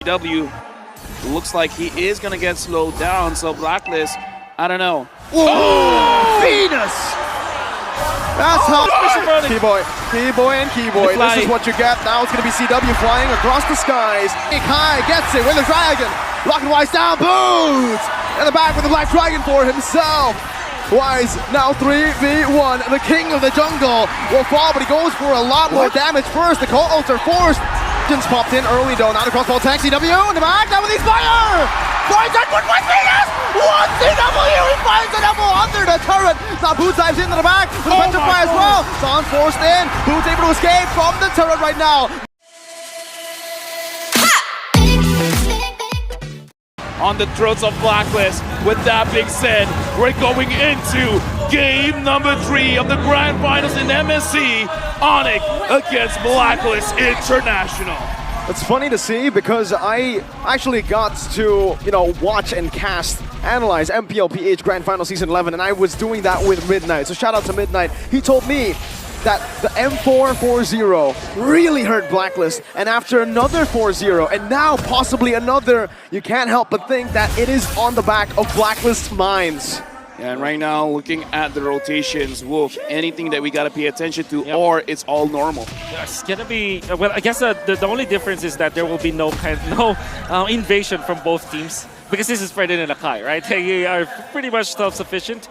CW. Looks like he is going to get slowed down, so Blacklist, I don't know. Oh! Venus! That's how Keyboy and Keyboy. This is what you get. Now it's going to be CW flying across the skies. Kai gets it with the dragon. Blocking Wise down. Boots! In the back with the Black Dragon for himself. Wise now 3v1. The king of the jungle will fall, but he goes for a lot more damage first. The Cold Ultra forced. Just popped in early though. Now the crossbow tank. CW in the back. Now with his fire! Finds Edward with Venus! One CW! He finds the double under the turret! Now Boots dives into the back with the petrify as well. Son forced in. Boots able to escape from the turret right now. On the throats of Blacklist. With that being said, we're going into game number 3 of the Grand Finals in MSC. ONIC against Blacklist International. It's funny to see because I actually got to, watch and analyze MPLPH Grand Final Season 11, and I was doing that with Midnight. So shout out to Midnight. He told me that the M4-4-0 really hurt Blacklist, and after another 4-0, and now possibly another, you can't help but think that it is on the back of Blacklist's minds. Yeah, and right now, looking at the rotations, Wolf, anything that we got to pay attention to, or it's all normal? It's going to be, well, I guess the only difference is that there will be no invasion from both teams, because this is Fredin and Akai, right? They are pretty much self-sufficient.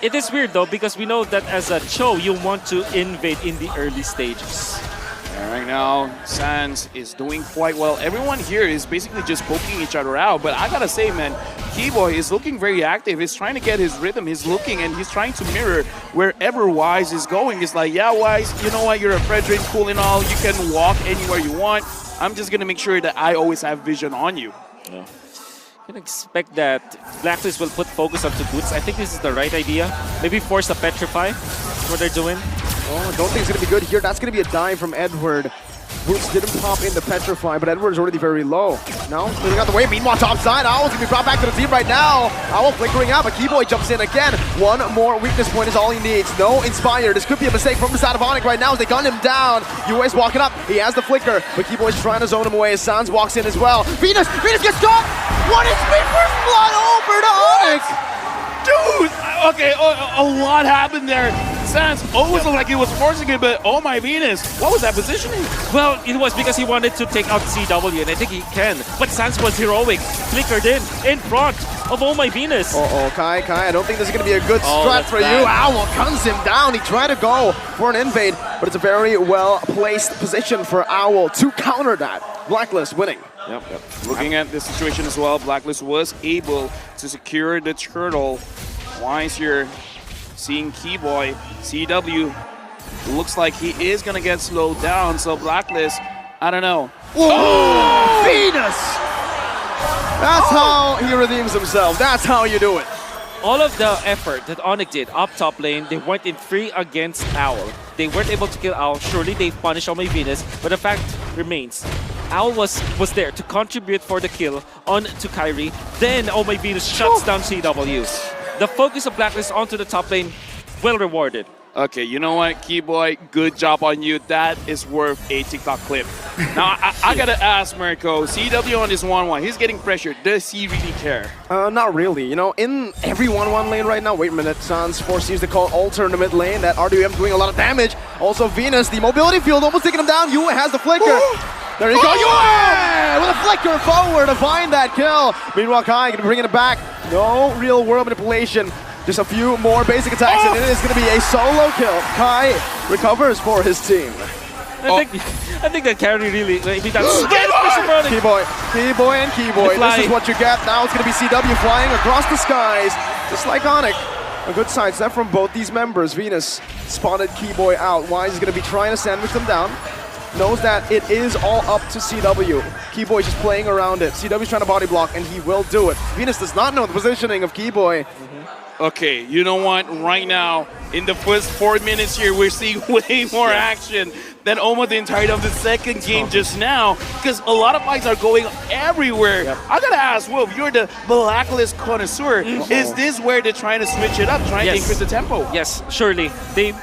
It is weird though, because we know that as a Cho, you want to invade in the early stages. And right now, Sans is doing quite well. Everyone here is basically just poking each other out. But I gotta say, man, Keyboy is looking very active. He's trying to get his rhythm. He's looking and he's trying to mirror wherever Wise is going. He's like, yeah, Wise, you know what? You're a Fredrin, cool and all. You can walk anywhere you want. I'm just gonna make sure that I always have vision on you. Yeah. I can expect that Blacklist will put focus onto Boots. I think this is the right idea. Maybe force a Petrify. That's what they're doing. Oh, I don't think it's going to be good here. That's going to be a dive from Edward. Boots didn't pop in the Petrify, but Edward is already very low. No, moving out the way. Meanwhile, top side, Owl's going to be brought back to the team right now. Owl flickering out, but Keyboy jumps in again. One more weakness point is all he needs. No Inspire. This could be a mistake from the side of ONIC right now as they gun him down. US walking up. He has the flicker, but Keyboy's trying to zone him away as Sans walks in as well. Venus gets caught! What is me first blood over to ONIC? Dude! Okay, a lot happened there. Sans always looked like he was forcing it, but oh my Venus, what was that positioning? Well, it was because he wanted to take out CW, and I think he can. But Sans was heroic, flickered in front of Oh My Venus. Kai, I don't think this is going to be a good strat for you. Owl guns him down. He tried to go for an invade, but it's a very well-placed position for Owl to counter that. Blacklist winning. Yep. Looking at this situation as well, Blacklist was able to secure the turtle. Wise here, seeing Keyboy, CW, looks like he is going to get slowed down, so Blacklist, I don't know. Oh! Venus! That's how he redeems himself. That's how you do it. All of the effort that ONIC did up top lane, they went in 3 against Owl. They weren't able to kill Owl. Surely they punished Oh My Venus, but the fact remains, Owl was there to contribute for the kill on to Kyrie. Then Oh My Venus shuts down CW. The focus of Blacklist onto the top lane, well rewarded. Okay, you know what, Keyboy, good job on you. That is worth a TikTok clip. Now, I gotta ask Mirko, CW on this 1-1, he's getting pressured. Does he really care? Not really. In every 1-1 lane right now, wait a minute, Sans forces the call alter in the mid lane. That RWM doing a lot of damage. Also, Venus, the mobility field almost taking him down. Yue has the flicker. There you go, Yue! With a flicker forward to find that kill. Meanwhile, Kai gonna be bringing it back. No real world manipulation. Just a few more basic attacks, and it is going to be a solo kill. Kai recovers for his team. I think that carry really, maybe that's Keyboy and Keyboy. This is what you get. Now it's going to be CW flying across the skies, just like ONIC. A good sidestep from both these members. Venus spotted Keyboy out. Wise is going to be trying to sandwich them down. Knows that it is all up to CW. Keyboy just playing around it. CW's trying to body block, and he will do it. Venus does not know the positioning of Keyboy. Okay, you know what? Right now, in the first 4 minutes here, we're seeing way more action than almost the entirety of the second game just now, because a lot of fights are going everywhere. I gotta ask, Wolf, you're the Blacklist connoisseur. Is this where they're trying to switch it up, trying to increase the tempo? Yes, surely. They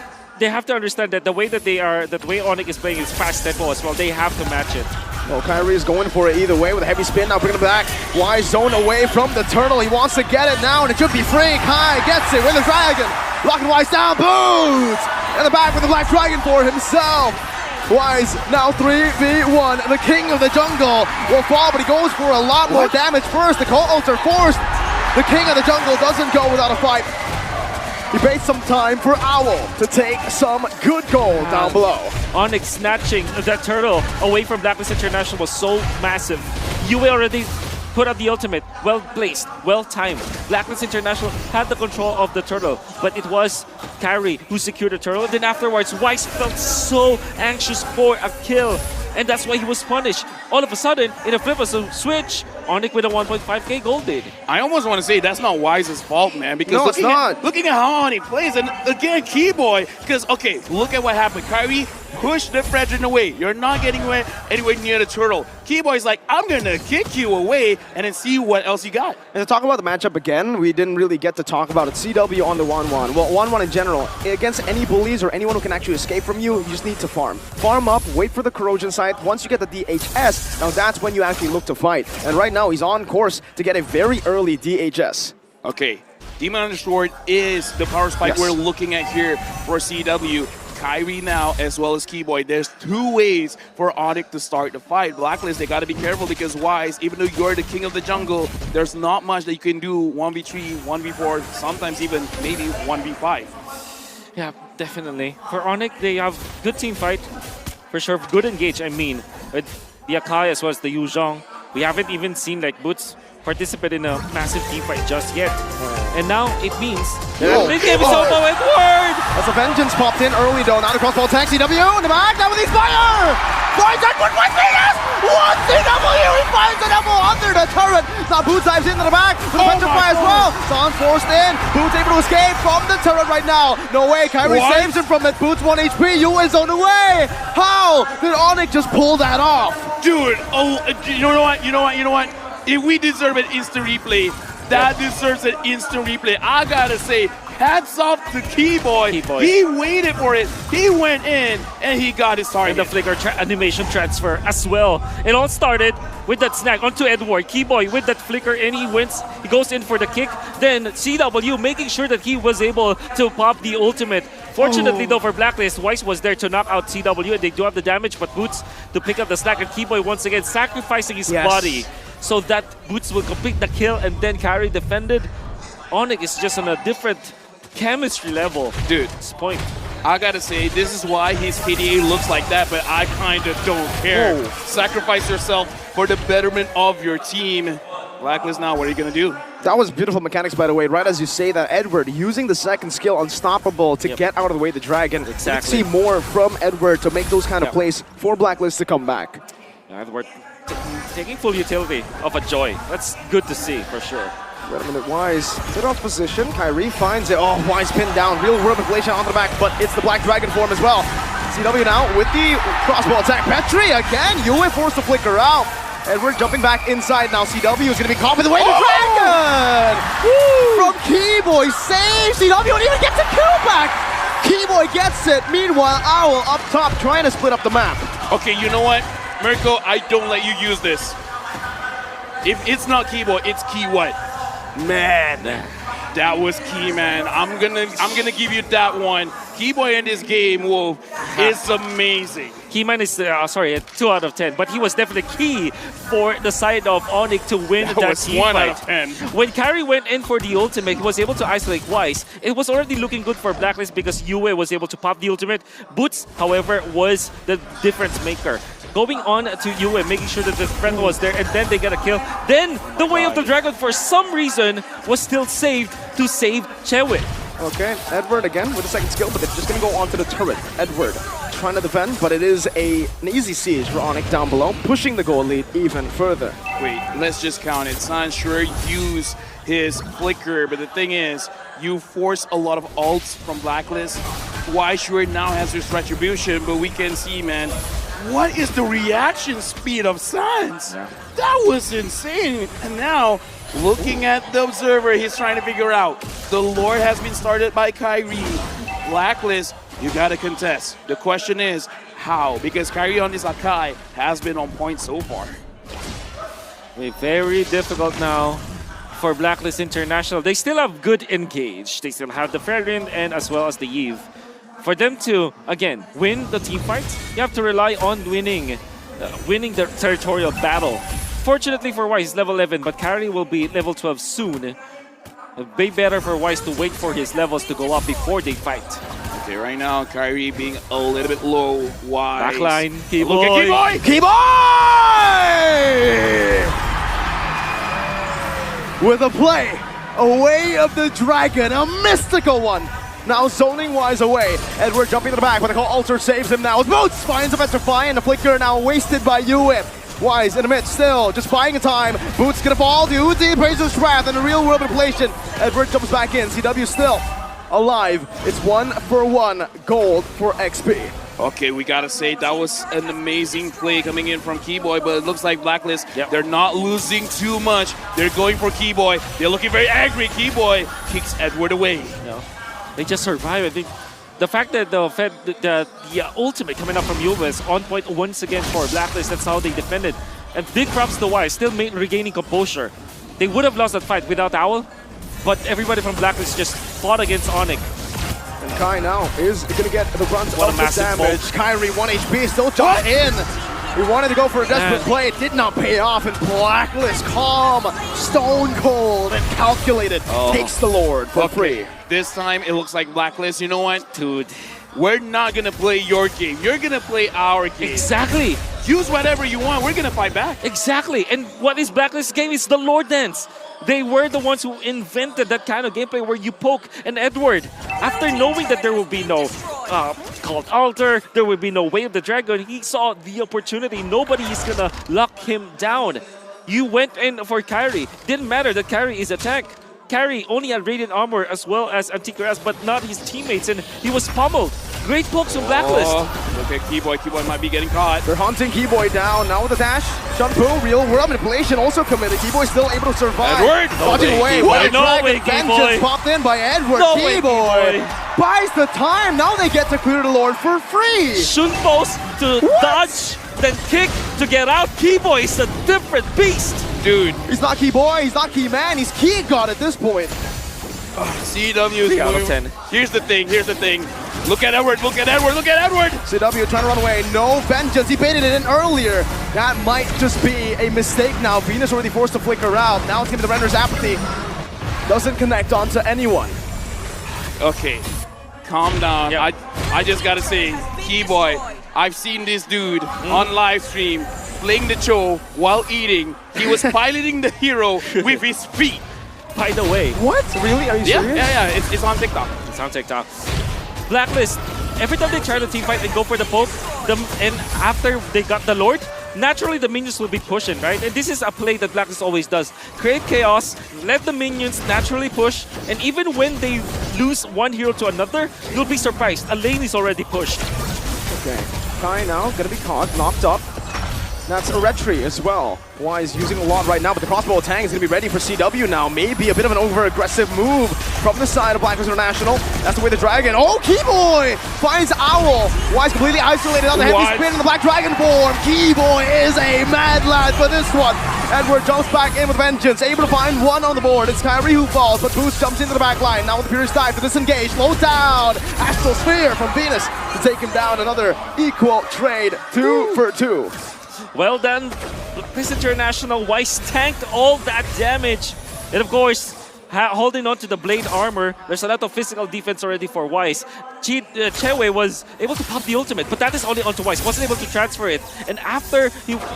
have to understand that the way that the way ONIC is playing is fast tempo as well. They have to match it. Well, Kyrie is going for it either way with a heavy spin. Now bringing it back. Wise zone away from the turtle. He wants to get it now, and it should be free. Kai gets it with the dragon. Locking Wise down. Boots! In the back with the Black Dragon for himself. Wise now 3v1. The king of the jungle will fall, but he goes for a lot more damage first. The co-ults are forced. The king of the jungle doesn't go without a fight. He baits some time for Owl to take some good gold down below. ONIC snatching that turtle away from Blacklist International was so massive. UA already put up the ultimate. Well placed, well timed. Blacklist International had the control of the turtle, but it was Kyrie who secured the turtle. Then afterwards, Wise felt so anxious for a kill, and that's why he was punished. All of a sudden, in a flip of a switch, ONIC with a 1.5k gold lead. I almost want to say that's not Wise's fault, man, because looking at how ONIC plays, and again, Keyboy, because, okay, look at what happened. Kyrie pushed the Fredrin away. You're not getting anywhere near the turtle. Keyboy's like, I'm going to kick you away and then see what else you got. And to talk about the matchup again, we didn't really get to talk about it. CW on the 1-1. Well, 1-1 in general, against any bullies or anyone who can actually escape from you, you just need to farm. Farm up, wait for the corrosion site. Once you get the DHS, now that's when you actually look to fight. And right now, he's on course to get a very early DHS. Okay, Demon Undersword is the power spike we're looking at here for CW. Kyrie now, as well as Keyboy. There's two ways for ONIC to start the fight. Blacklist, they got to be careful because Wise, even though you're the king of the jungle, there's not much that you can do 1v3, 1v4, sometimes even maybe 1v5. Yeah, definitely. For ONIC, they have good team fight. For sure, good engage, I mean. With the Akai as well as the Yuzhong. We haven't even seen like Boots participate in a massive team fight just yet. And now it means that this game is over with Word! As a Vengeance popped in early though, now the crossbow attack, CW in the back, now with the fire! Finds Edward with Venus! One CW, he finds the double under the turret! Now Boots dives into the back, with the Vengeance fire as well! Son forced in, Boots able to escape from the turret right now. No way, Kyrie saves him from it, Boots 1 HP, you is on the way! How did ONIC just pull that off? Dude, you know what? If we deserve an instant replay, that deserves an instant replay. I gotta say, hats off to Keyboy. He waited for it. He went in and he got his target. And the flicker animation transfer as well. It all started with that snag onto Edward. Keyboy with that flicker and he wins. He goes in for the kick. Then CW making sure that he was able to pop the ultimate. Fortunately though for Blacklist, Wise was there to knock out CW and they do have the damage, but Boots to pick up the slack, and Keyboy once again sacrificing his body so that Boots will complete the kill and then Kyrie defended. ONIC is just on a different chemistry level. Dude, this point. I gotta say, this is why his KDA looks like that, but I kinda don't care. Sacrifice yourself for the betterment of your team. Blacklist now, what are you gonna do? That was beautiful mechanics, by the way. Right as you say that, Edward using the second skill, Unstoppable, to get out of the way of the dragon. Exactly. You can see more from Edward to make those kind of plays for Blacklist to come back. Edward taking full utility of a Joy. That's good to see, for sure. Wait a minute, Wise. Sit off position. Kyrie finds it. Oh, Wise pinned down. Real world manipulation on the back, but it's the Black Dragon form as well. CW now with the crossbow attack. Petri again. Yue forced to flicker out. Edward jumping back inside now. CW is going to be caught with the way the dragon! From Keyboy saves CW and even gets a kill back! Keyboy gets it. Meanwhile, Owl up top trying to split up the map. Okay, you know what? Mirko, I don't let you use this. If it's not Keyboy, it's Key what? Man, that was key, man. I'm gonna give you that one. Keyboy in this game, whoa, is amazing. Keyman is, sorry, 2 out of 10, but he was definitely key for the side of ONIC to win that team 1 fight. out of 10. When Kyrie went in for the ultimate, he was able to isolate Wise. It was already looking good for Blacklist because Yue was able to pop the ultimate. Boots, however, was the difference maker. Going on to Yue, making sure that the friend was there, and then they get a kill. Then the Way of the Dragon, for some reason, was still saved to save Chewit. Okay, Edward again with the second skill, but they're just going to go onto the turret. Edward trying to defend, but it is an easy siege for ONIC down below, pushing the goal lead even further. Wait, let's just count it. San sure use his flicker, but the thing is, you force a lot of ults from Blacklist. Why sure now has his retribution, but we can see, man, what is the reaction speed of Sans? That was insane. And now, looking at the observer, he's trying to figure out. The Lord has been started by Kyrie. Blacklist, you gotta contest. The question is, how, because Kyrie on this Akai has been on point so far. Very difficult now for Blacklist International. They still have good engage. They still have the Fairwind and as well as the Eve. For them to, again, win the team fights, you have to rely on winning the territorial battle. Fortunately for Wise, level 11, but Kyrie will be level 12 soon. It'd be better for Wise to wait for his levels to go up before they fight. Okay, right now, Kyrie being a little bit low. Wise. Backline, Look at Keyboy! Keyboy! With a play, away of the Dragon, a mystical one. Now zoning Wise away. Edward jumping to the back, but the call Alter saves him now. Boots finds a Petrify, and the flicker now wasted by UWIP. Wise in the mid still, just buying time. Boots gonna fall, the Uzi praises Wrath in the real world manipulation. Edward jumps back in, CW still alive. It's 1-for-1 gold for XP. Okay, we gotta say that was an amazing play coming in from Keyboy, but it looks like Blacklist, they're not losing too much. They're going for Keyboy. They're looking very angry. Keyboy kicks Edward away. They just survive. I think the fact that the ultimate coming up from Yuba is on point once again for Blacklist. That's how they defended. And big props to Wise, still regaining composure. They would have lost that fight without Owl, but everybody from Blacklist just fought against ONIC. And Kai now is going to get the brunt of the damage. Bolt. Kyrie, 1 HP, still jumped in. He wanted to go for a desperate play. It did not pay off. And Blacklist, calm, stone cold, and calculated, takes the Lord for free. This time, it looks like Blacklist. You know what? Dude. We're not going to play your game. You're going to play our game. Exactly. Use whatever you want. We're going to fight back. Exactly. And what is Blacklist's game? It's the Lord Dance. They were the ones who invented that kind of gameplay where you poke an Edward. After knowing that there will be no called altar, there will be no way of the dragon, he saw the opportunity. Nobody is gonna lock him down. You went in for Kyrie. Didn't matter that Kyrie is a tank. Kyrie only had Radiant Armor as well as Antiquaras, but not his teammates, and he was pummeled. Great pokes from Blacklist. Look at Keyboy. Keyboy might be getting caught. They're hunting Keyboy down. Now with the dash. Shunpu, real world manipulation also committed. Keyboy still able to survive. Edward! Dodging away. Keyboy. No way, Vengeance popped in by Edward. No way, Keyboy buys the time. Now they get to clear the Lord for free. Shunpo's to dodge, then kick to get out. Keyboy is a different beast. Dude. He's not Keyboy. He's not Keyman. He's Key God at this point. CW is 3 out of 10. Here's the thing. Here's the thing. Look at Edward. Look at Edward. Look at Edward. CW trying to run away. No vengeance. He baited it in earlier. That might just be a mistake now. Venus already forced to flicker out. Now it's going to be the Render's apathy. Doesn't connect onto anyone. Okay. Calm down. Yep. I just got to say, Keyboy, I've seen this dude on live stream playing the Cho while eating. He was piloting the hero with his feet. By the way. What? Really? Are you serious? Yeah. It's on TikTok. It's on TikTok. Blacklist, every time they try to team fight, they go for the poke. And after they got the Lord, naturally the minions will be pushing, right? And this is a play that Blacklist always does. Create chaos, let the minions naturally push, and even when they lose one hero to another, you'll be surprised. A lane is already pushed. Okay. Kai now gonna be caught, knocked up. That's a retry as well. Wise using a lot right now, but the crossbow tank is going to be ready for CW now. Maybe a bit of an over-aggressive move from the side of Blacklist International. That's the way the Dragon. Oh, Keyboy finds Owl. Wise completely isolated on the heavy spin in the Black Dragon form. Keyboy is a mad lad for this one. Edward jumps back in with vengeance, able to find one on the board. It's Kyrie who falls, but Boost jumps into the back line. Now with the Furious Dive to disengage. Low down. Astral Sphere from Venus to take him down. Another equal trade, 2 for 2. Well done, Blacklist International. Wise tanked all that damage. And of course, holding on to the blade armor, there's a lot of physical defense already for Wise. Chewe was able to pop the ultimate, but that is only onto Wise. Wasn't able to transfer it. And after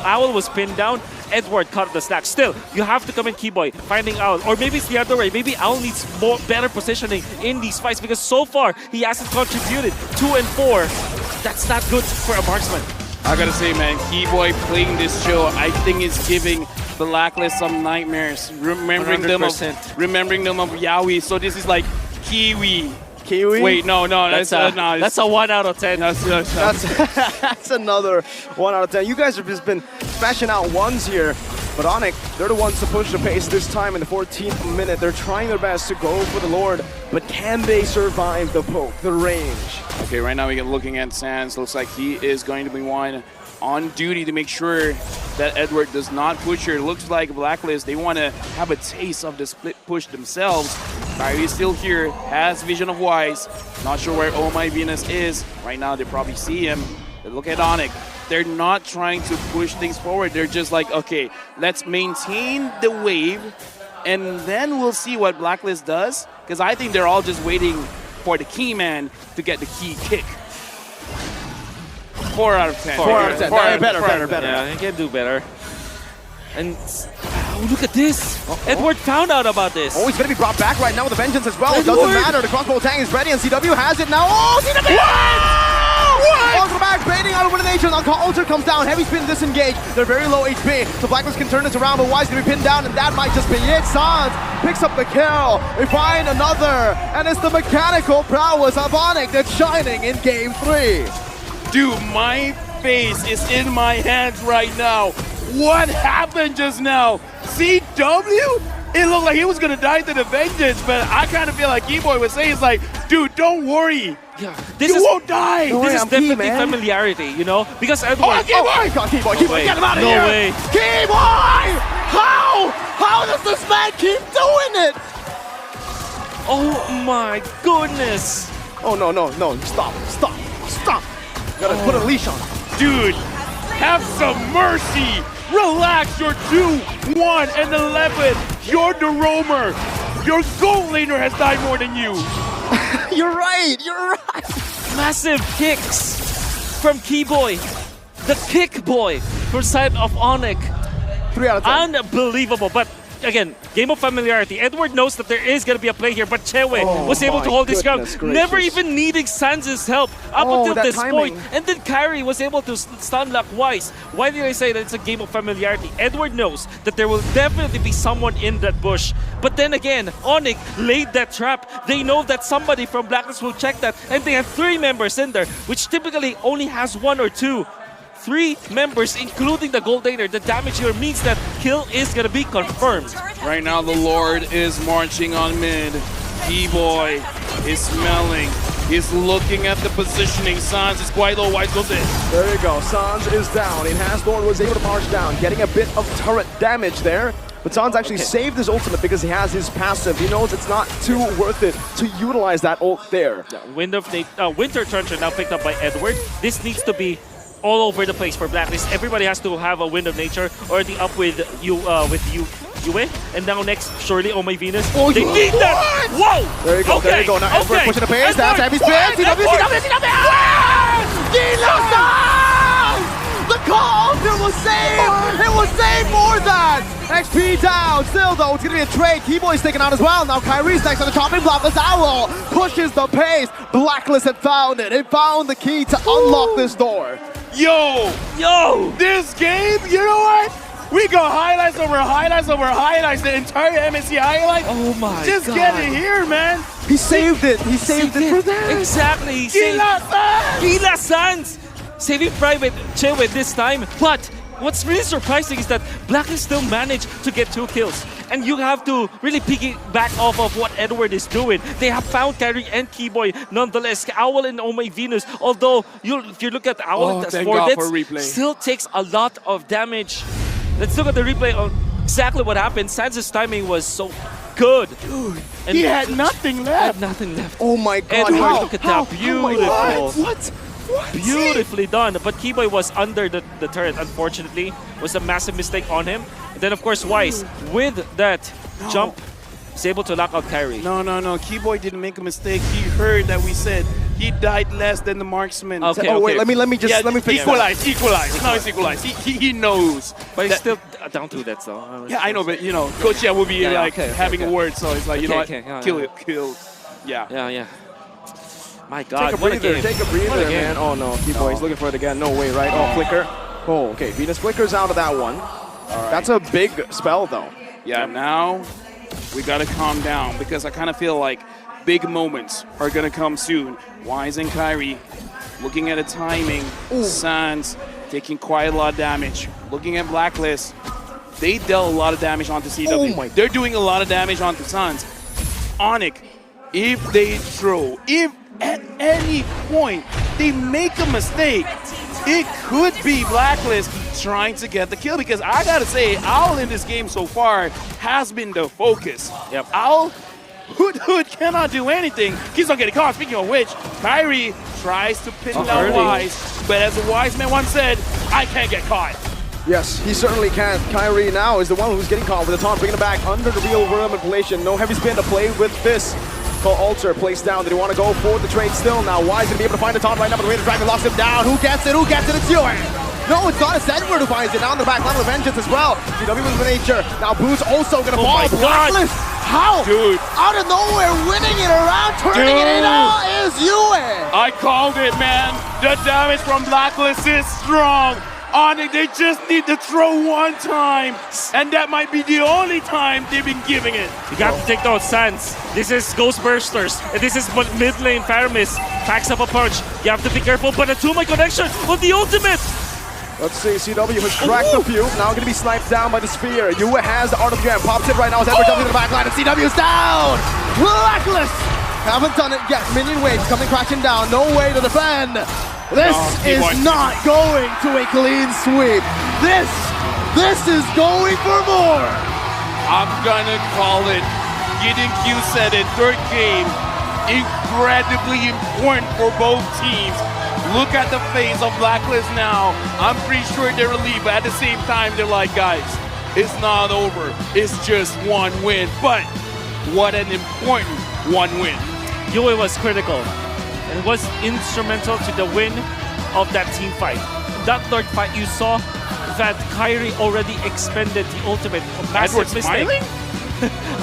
Owl was pinned down, Edward caught the slack. Still, you have to come in Keyboy, finding Owl. Or maybe it's the other way. Maybe Owl needs better positioning in these fights because so far, he hasn't contributed. 2 and 4. That's not good for a marksman. I gotta say, man, Keyboy playing this show, I think is giving Blacklist some nightmares. Remembering 100%. them of Yaoi. So this is like Kiwi. Kiwi? Wait, no, That's a 1 out of 10. That's another 1 out of 10. You guys have just been smashing out ones here. But ONIC, they're the ones to push the pace this time in the 14th minute. They're trying their best to go for the Lord, but can they survive the poke, the range? Okay, right now we're looking at Sans. Looks like he is going to be one on duty to make sure that Edward does not push her. It looks like Blacklist, they want to have a taste of the split push themselves. Kyrie's still here, has Vision of Wise. Not sure where Oh My Venus is. Right now they probably see him. But look at ONIC. They're not trying to push things forward. They're just like, okay, let's maintain the wave, and then we'll see what Blacklist does. Because I think they're all just waiting for the key man to get the key kick. 4 out of 10. 4 out of 10. Better. Yeah, he can do better. And look at this. Edward found out about this. Oh, he's going to be brought back right now with a vengeance as well. Edward. It doesn't matter. The crossbow tank is ready, and CW has it now. Oh, CW! Welcome back, baiting out of elimination. Ultra comes down, heavy spin disengage. They're very low HP, so Blacklist can turn this around, but Wise going to be pinned down, and that might just be it. Sans picks up the kill. They find another, and it's the mechanical prowess of ONIC that's shining in Game 3. Dude, my face is in my hands right now. What happened just now? CW? It looked like he was gonna die to the vengeance, but I kind of feel like E-Boy was saying, it's like, dude, don't worry. Yeah, You won't die. Don't worry, This is I'm key, definitely man. familiarity, you know? Because Edward... Oh, Keyboy! God, Keyboy, Keyboy, way. get him out of No here! way. Keyboy! How does this man keep doing it? Oh my goodness. Oh, no, stop. Gotta put a leash on him. Dude, have some mercy. Relax, you're 2-1 and 11. You're the roamer. Your gold laner has died more than you. You're right. Massive kicks from Keyboy. The kick boy for side of ONIC. 3 out of 10. Unbelievable. But again, game of familiarity. Edward knows that there is going to be a play here, but Chewe was able to hold his ground, never even needing Sans' help up until that this timing. point. And then Kyrie was able to stun lock Wise. Why did I say that it's a game of familiarity? Edward knows that there will definitely be someone in that bush. But then again, ONIC laid that trap. They know that somebody from Blacklist will check that, and they have 3 members in there, which typically only has 1 or 2. 3 members, including the gold laner. The damage here means that kill is gonna be confirmed. Right now, the Lord is marching on mid. E-Boy is smelling. He's looking at the positioning. Sans is quite low. Wise goes in. There you go. Sans is down. Lord was able to march down, getting a bit of turret damage there. But Sans actually saved his ultimate because he has his passive. He knows it's not too worth it to utilize that ult there. Yeah, Winter Trencher now picked up by Edward. This needs to be all over the place for Blacklist. Everybody has to have a Wind of Nature or the up with Yue. And now next, surely, Oh My Venus. Oh, they need that! Whoa! There you go, there you go. Now Edward pushing the pace. That's heavy spin. The call! It was saved! It was saved for that! XP down. Still, though, it's going to be a trade. Keyboy's taken out as well. Now Kyrie's next on the chopping block. This Owl pushes the pace. Blacklist had found it. It found the key to unlock this door. Yo! This game, you know what? We go highlights over highlights, the entire MSC highlight. Oh my Just God. get it here, man. He saved it. He saved it for that. Exactly. He saved Gila Sans! Saving Private Chewe this time. But what's really surprising is that Blacklist still managed to get 2 kills. And you have to really piggyback off of what Edward is doing. They have found Kyrie and Keyboy nonetheless. Owl and Oh My Venus, although if you look at Owl, that's 4 deaths, still takes a lot of damage. Let's look at the replay on exactly what happened. Sans' timing was so good. Dude, and he had nothing left. Oh my God. Edward, look at that. Beautiful. What? Beautifully done. But Keyboy was under the turret, unfortunately. It was a massive mistake on him. And then, of course, Wise, with that jump, is able to lock out Kyrie. No. Keyboy didn't make a mistake. He heard that we said he died less than the marksman. Okay, Oh, wait, let me fix Equalize. Now it's equalized. He knows. But he's still down to that, so. Yeah, I know, but, you know, Coach will be having a word, so it's like, you know what, kill. Yeah. Yeah. My God, Take a breather, man. Oh no, Keyboy, he's looking for it again. No way, right? Oh, flicker. Oh, okay, Venus flickers out of that one. Right. That's a big spell, though. Yeah, now we got to calm down because I kind of feel like big moments are going to come soon. Wise and Kyrie looking at the timing. Sans taking quite a lot of damage. Looking at Blacklist. they dealt a lot of damage onto CW. Oh my- They're doing a lot of damage onto Suns. ONIC, if they throw, if at any point they make a mistake, it could be Blacklist trying to get the kill, because I gotta say, Owl in this game so far has been the focus. Yep. Owl, Hood cannot do anything. Keeps on getting caught. Speaking of which, Kyrie tries to pin down early. Wise, but as a wise man once said, I can't get caught. Yes, he certainly can. Kyrie now is the one who's getting caught with the taunt, bringing it back under the real world manipulation. No heavy spin to play with this. Call Alter, placed down. Did he want to go for the trade still? Now Wise gonna be able to find the taunt right now, but the way the Dragon locks him down. Who gets it? Who gets it? It's Yue. No, it's not. It's Edward who finds it. Down the back line of Vengeance as well. CW with the nature. Now Boo's also gonna fall. my God. Blacklist. How? Dude. Out of nowhere, winning it around, turning it in all is Yue. I called it, man. The damage from Blacklist is strong. ONIC, they just need to throw one time, and that might be the only time they've been giving it. You got to take those Sands. This is Ghost Bursters, and this is mid lane Faramis. Packs up a punch. You have to be careful, but a 2-my connection with the ultimate. Let's see, CW has cracked a few. Now gonna be sniped down by the Sphere. Yue has the Art of the Jam. Pops it right now as Edward jumps into the back line, and CW's down! Blacklist! Haven't done it yet. Minion waves coming crashing down. No way to defend. This is not going to a clean sweep. This is going for more. I'm gonna call it. Gideon Q said it, third game, incredibly important for both teams. Look at the face of Blacklist now. I'm pretty sure they're relieved, but at the same time, they're like, guys, it's not over. It's just one win. But what an important one win. Yue was critical and was instrumental to the win of that team fight. In that third fight, you saw that Kyrie already expended the ultimate. A massive Edward mistake. smiling?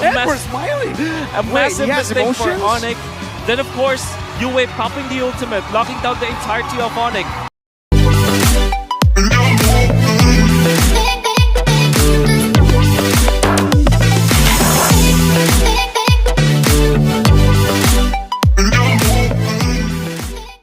Edward smiling? A massive he has mistake for emotions? ONIC. Then, of course, Yue popping the ultimate, locking down the entirety of ONIC.